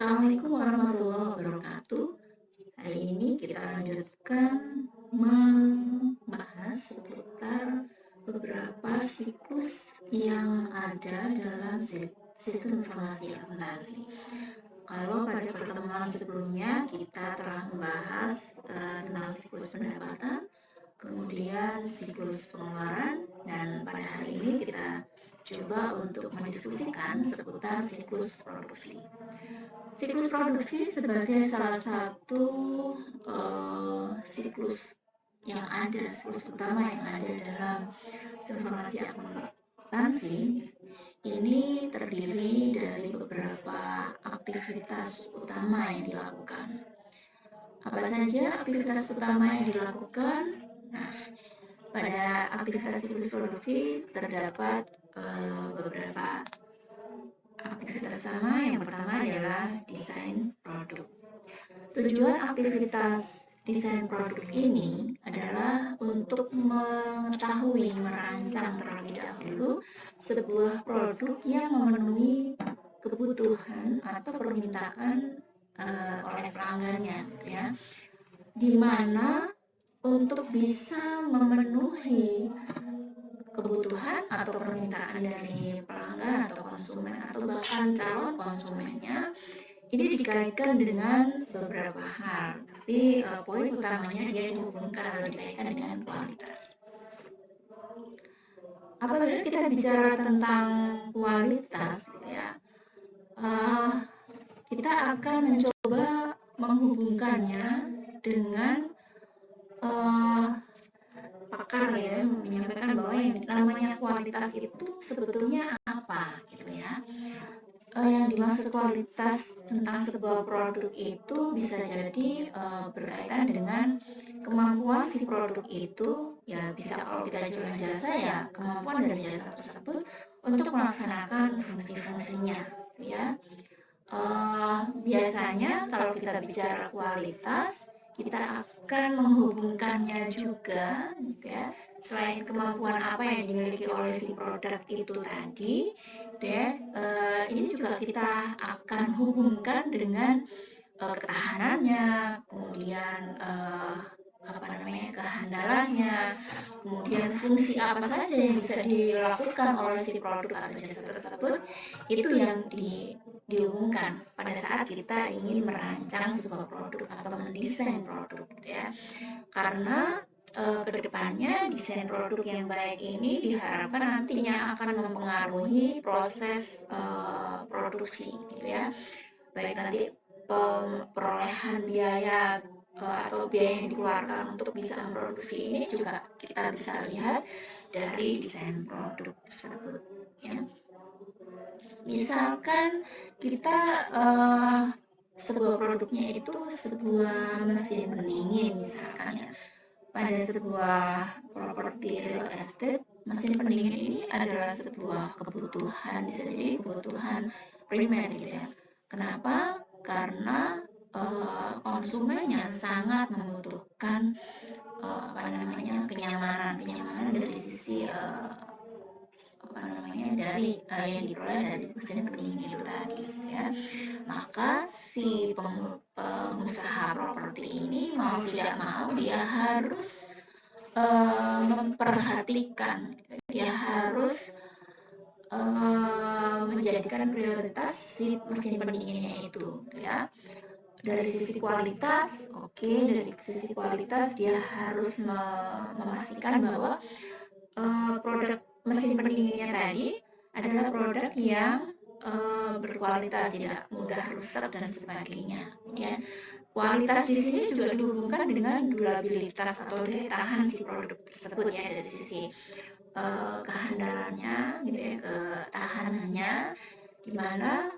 Assalamualaikum warahmatullahi wabarakatuh. Hari ini kita lanjutkan membahas seputar beberapa siklus yang ada dalam sistem informasi akuntansi. Kalau pada pertemuan sebelumnya kita telah membahas tentang siklus pendapatan, kemudian siklus pengeluaran, dan pada hari ini kita coba untuk mendiskusikan seputar siklus produksi. Siklus produksi sebagai salah satu siklus utama yang ada dalam informasi akuntansi ini terdiri dari beberapa aktivitas utama yang dilakukan. Apa saja aktivitas utama yang dilakukan? Nah, pada aktivitas siklus produksi terdapat beberapa aktivitas utama. Yang pertama adalah desain produk. Tujuan aktivitas desain produk ini adalah untuk mengetahui, merancang terlebih dahulu sebuah produk yang memenuhi kebutuhan atau permintaan oleh pelanggannya, ya, di mana untuk bisa memenuhi kebutuhan atau permintaan dari pelanggan atau konsumen atau bahkan calon konsumennya, ini dikaitkan dengan beberapa hal, tapi poin utamanya dia dihubungkan atau dikaitkan dengan kualitas. Apabila kita bicara tentang kualitas, gitu ya, kita akan mencoba menghubungkannya dengan pakar, ya, menyampaikan bahwa yang namanya kualitas itu sebetulnya apa, gitu ya. Yang dimaksud kualitas tentang sebuah produk itu bisa jadi berkaitan dengan kemampuan si produk itu, ya bisa kalau kita jualan jasa, ya kemampuan dari jasa tersebut untuk melaksanakan fungsi-fungsinya, ya. Biasanya kalau kita bicara kualitas, kita akan menghubungkannya juga, ya, selain kemampuan apa yang dimiliki oleh si produk itu tadi, ya, ini juga kita akan hubungkan dengan ketahanannya, kemudian kehandalannya, kemudian fungsi apa saja yang bisa dilakukan oleh si produk atau jasa tersebut, itu yang dihubungkan pada saat kita ingin merancang sebuah produk atau mendesain produk, ya. Karena kedepannya desain produk yang baik ini diharapkan nantinya akan mempengaruhi proses produksi, gitu ya, baik nanti perolehan biaya atau biaya yang dikeluarkan untuk bisa memproduksi ini juga kita bisa lihat dari desain produk tersebut, ya. Misalkan kita sebuah produknya itu sebuah mesin pendingin, misalkan, ya. Pada sebuah properti real estate, mesin pendingin ini adalah sebuah kebutuhan, bisa jadi kebutuhan primer, gitu ya. Kenapa? Karena konsumennya sangat membutuhkan kenyamanan dari sisi dari yang diperoleh dari mesin pendingin itu tadi, ya. Maka si pengusaha properti ini mau tidak mau dia harus memperhatikan, dia harus menjadikan prioritas si mesin pendinginnya itu, ya. Dari sisi kualitas, dari sisi kualitas dia harus memastikan bahwa produk mesin pendinginnya tadi adalah produk yang berkualitas, tidak mudah rusak dan sebagainya. Kemudian kualitas di sini juga dihubungkan dengan durabilitas atau daya tahan si produk tersebut, ya, dari sisi kehandalannya, gitu ya, ketahanannya, di mana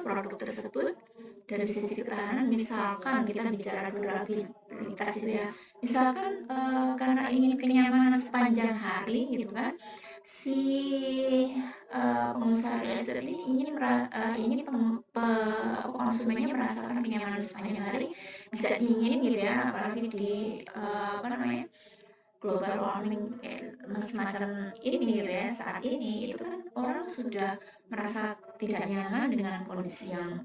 produk tersebut dari sisi ketahanan, misalkan kita bicara durabilitas itu, ya, misalkan karena ingin kenyamanan sepanjang hari, gitu kan, si pengusaha real estate ini ingin konsumennya merasakan kenyamanan sepanjang hari, bisa dingin, gitu ya, apalagi di global warming semacam ini, gitu ya, saat ini itu kan orang sudah merasa tidak nyaman dengan kondisi yang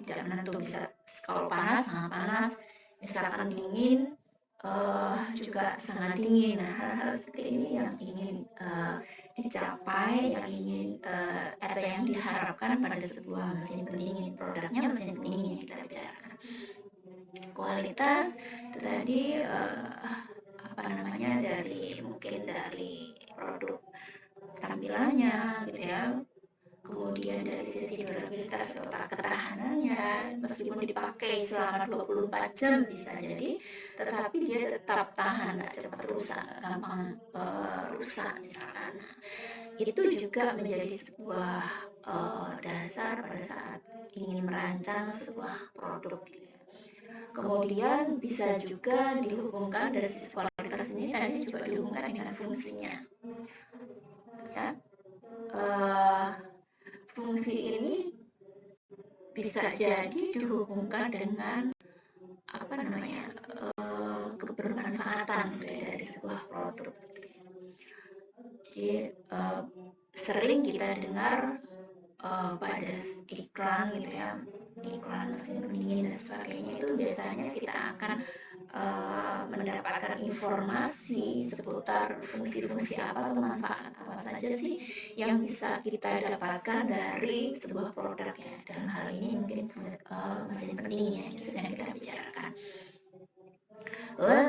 tidak menentu, bisa kalau panas sangat panas, misalkan dingin juga sangat dingin. Nah, hal-hal seperti ini yang ingin dicapai, yang ingin atau yang diharapkan pada sebuah mesin pendingin. Produknya mesin pendingin yang kita bicarakan. Kualitas itu tadi apa namanya, mungkin dari produk tampilannya gitu ya, kemudian dari sisi durabilitas atau ketahanannya, meskipun dipakai selama 24 jam bisa jadi, tetapi dia tetap tahan, nggak cepat rusak, nggak gampang rusak misalkan. Nah, itu juga menjadi sebuah dasar pada saat ingin merancang sebuah produk gitu ya. Kemudian bisa juga dihubungkan dari sisi kualitas ini tadi juga dihubungkan dengan fungsinya ya. Fungsi ini bisa jadi dihubungkan dengan apa namanya, kebermanfaatan dari sebuah produk. Jadi sering kita dengar pada iklan gitu ya, iklan mesin pendingin dan sebagainya, itu biasanya kita akan mendapatkan informasi seputar fungsi-fungsi apa atau manfaat apa saja sih yang bisa kita dapatkan dari sebuah produk ya. Dalam hal ini mungkin mesin pendingin yang sedang kita bicarakan.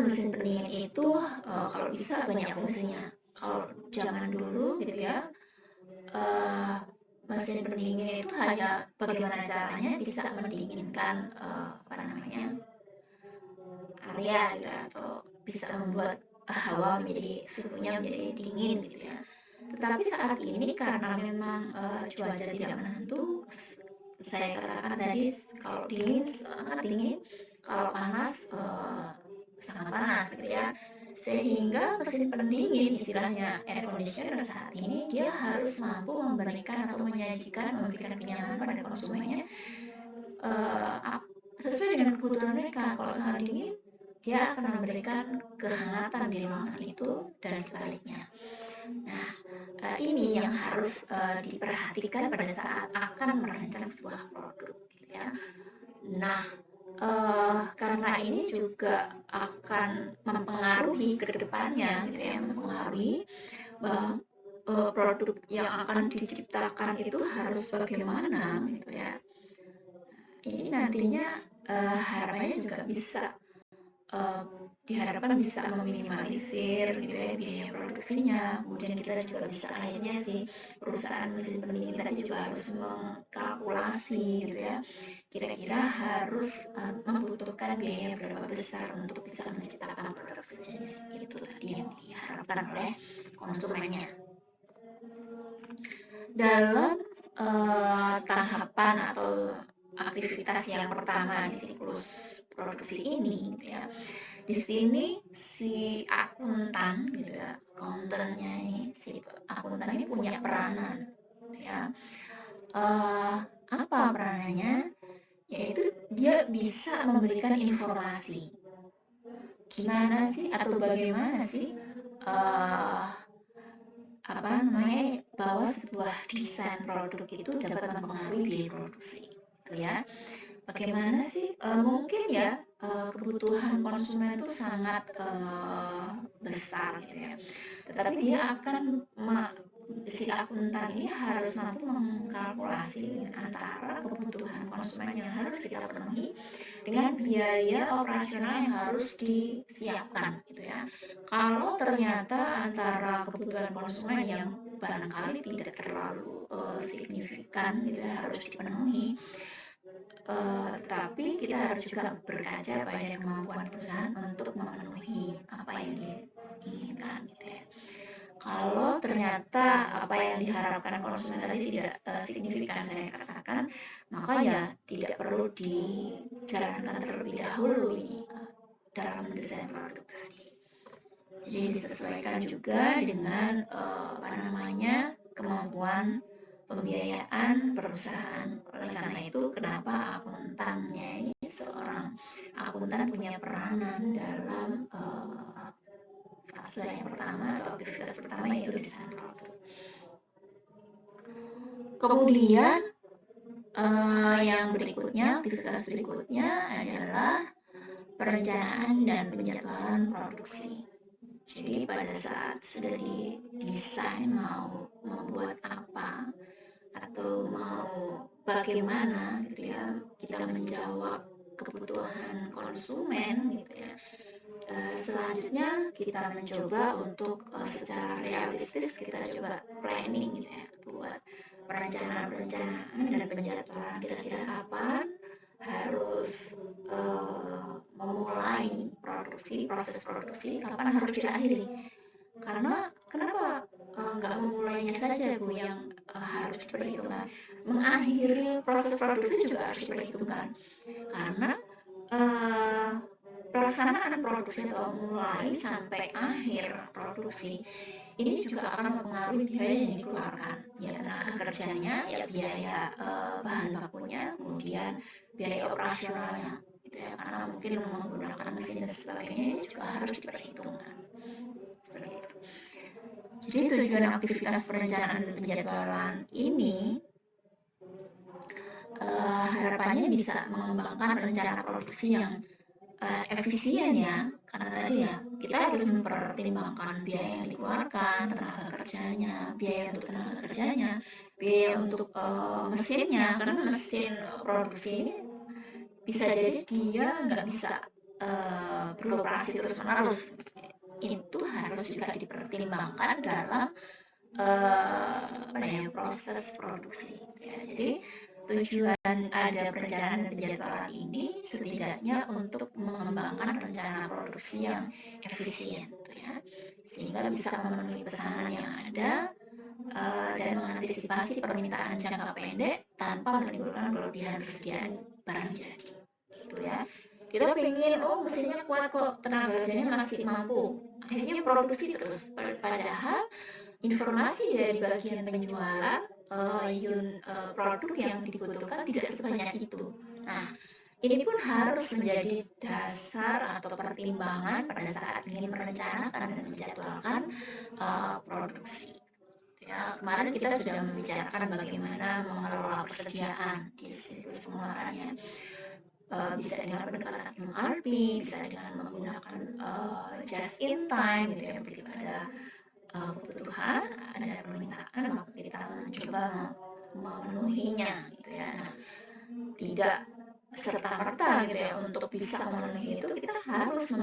Mesin pendingin itu kalau bisa banyak fungsinya. Kalau zaman dulu gitu ya, mesin pendingin itu hanya bagaimana caranya bisa mendinginkan apa namanya, area gitu, atau bisa membuat hawa menjadi suhunya menjadi dingin gitu ya. Tetapi saat ini karena memang cuaca tidak menentu, saya katakan tadi kalau dingin sangat dingin, kalau panas sangat panas gitu ya, sehingga mesin pendingin istilahnya air conditioner saat ini dia harus mampu memberikan atau memberikan kenyamanan pada konsumennya sesuai dengan kebutuhan mereka. Kalau sangat dingin dia akan memberikan kehangatan di ruangan itu dan sebaliknya. Nah, ini yang harus diperhatikan pada saat akan merancang sebuah produk gitu ya. Nah, karena ini juga akan mempengaruhi ke depannya gitu ya, mempengaruhi bahwa produk yang akan diciptakan itu harus bagaimana gitu ya. Ini nantinya harapannya juga bisa diharapkan bisa meminimalisir gitu ya biaya produksinya. Kemudian kita juga bisa akhirnya si perusahaan mesin pendingin tadi juga harus mengkalkulasi gitu ya, kira-kira harus membutuhkan biaya berapa besar untuk bisa menciptakan produk sejenis itu tadi yang diharapkan oleh konsumennya. Dalam tahapan atau aktivitas yang pertama di siklus produksi ini gitu ya, di sini si akuntan gitu ya, akuntannya ini, si akuntan ini punya peranan ya. Apa peranannya? Yaitu dia bisa memberikan informasi gimana sih atau bagaimana sih apa namanya, bahwa sebuah desain produk itu dapat mempengaruhi biaya produksi gitu ya. Bagaimana sih mungkin ya kebutuhan konsumen itu sangat besar gitu ya, tetapi dia akan si akuntan ini harus mampu mengkalkulasi antara kebutuhan konsumen yang harus kita penuhi dengan biaya operasional yang harus disiapkan gitu ya. Kalau ternyata antara kebutuhan konsumen yang barangkali tidak terlalu signifikan gitu ya harus dipenuhi, tapi kita harus juga berkaca pada kemampuan perusahaan untuk memenuhi apa yang diinginkan gitu ya. Kalau ternyata apa yang diharapkan konsumen tadi tidak signifikan saya katakan, maka ya tidak perlu dijalankan terlebih dahulu ini dalam mendesain produk tadi. Jadi disesuaikan juga dengan apa namanya, kemampuan pembiayaan perusahaan. Oleh karena itu kenapa akuntannya ini, seorang akuntan punya peranan dalam fase yang pertama atau aktivitas pertama yaitu desain produk. Kemudian Yang berikutnya, aktivitas berikutnya adalah perencanaan dan penjadwalan produksi. Jadi pada saat sudah didesain mau membuat apa atau mau bagaimana gitu ya, kita menjawab kebutuhan konsumen gitu ya. Selanjutnya kita mencoba untuk secara realistis kita coba planning gitu ya, buat perencanaan dan penjadwalan kira-kira kapan harus memulai proses produksi, kapan harus diakhiri. Karena kenapa nggak memulainya saja Bu yang harus diperhitungkan, mengakhiri proses produksi juga harus diperhitungkan. Karena uh, pelaksanaan produksi atau mulai sampai akhir produksi ini juga akan mempengaruhi biaya yang dikeluarkan, ya tenaga kerjanya, ya biaya bahan bakunya, kemudian biaya operasionalnya, gitu ya, karena mungkin menggunakan mesin dan sebagainya ini juga harus diperhitungkan. Seperti itu. Jadi tujuan aktivitas perencanaan dan penjadwalan ini harapannya bisa mengembangkan rencana produksi yang efisien ya, karena tadi ya kita harus mempertimbangkan biaya yang dikeluarkan, tenaga kerjanya, biaya untuk tenaga kerjanya, biaya untuk mesinnya, karena mesin produksi ini bisa jadi dia nggak bisa beroperasi terus menerus. Itu harus juga dipertimbangkan dalam proses produksi. Ya. Jadi tujuan ada perencanaan dan penjadwalan ini setidaknya untuk mengembangkan rencana produksi yang efisien, ya, sehingga bisa memenuhi pesanan yang ada dan mengantisipasi permintaan jangka pendek tanpa menimbulkan kelebihan persediaan barang jadi, gitu ya. Kita pengen, mesinnya kuat kok, tenaga kerjanya masih mampu, akhirnya produksi terus. Padahal informasi dari bagian penjualan produk yang dibutuhkan tidak sebanyak itu. Nah, ini pun harus menjadi dasar atau pertimbangan pada saat ingin merencanakan dan menjadwalkan produksi. Ya, kemarin kita sudah membicarakan bagaimana mengelola persediaan di siklus pengeluarannya. Bisa dengan pendekatan MRP, bisa dengan menggunakan just in time gitu ya, begitu ada kebutuhan, ada permintaan, maka kita mencoba memenuhinya gitu ya. Nah, tidak serta-merta gitu ya, untuk bisa memenuhi itu kita harus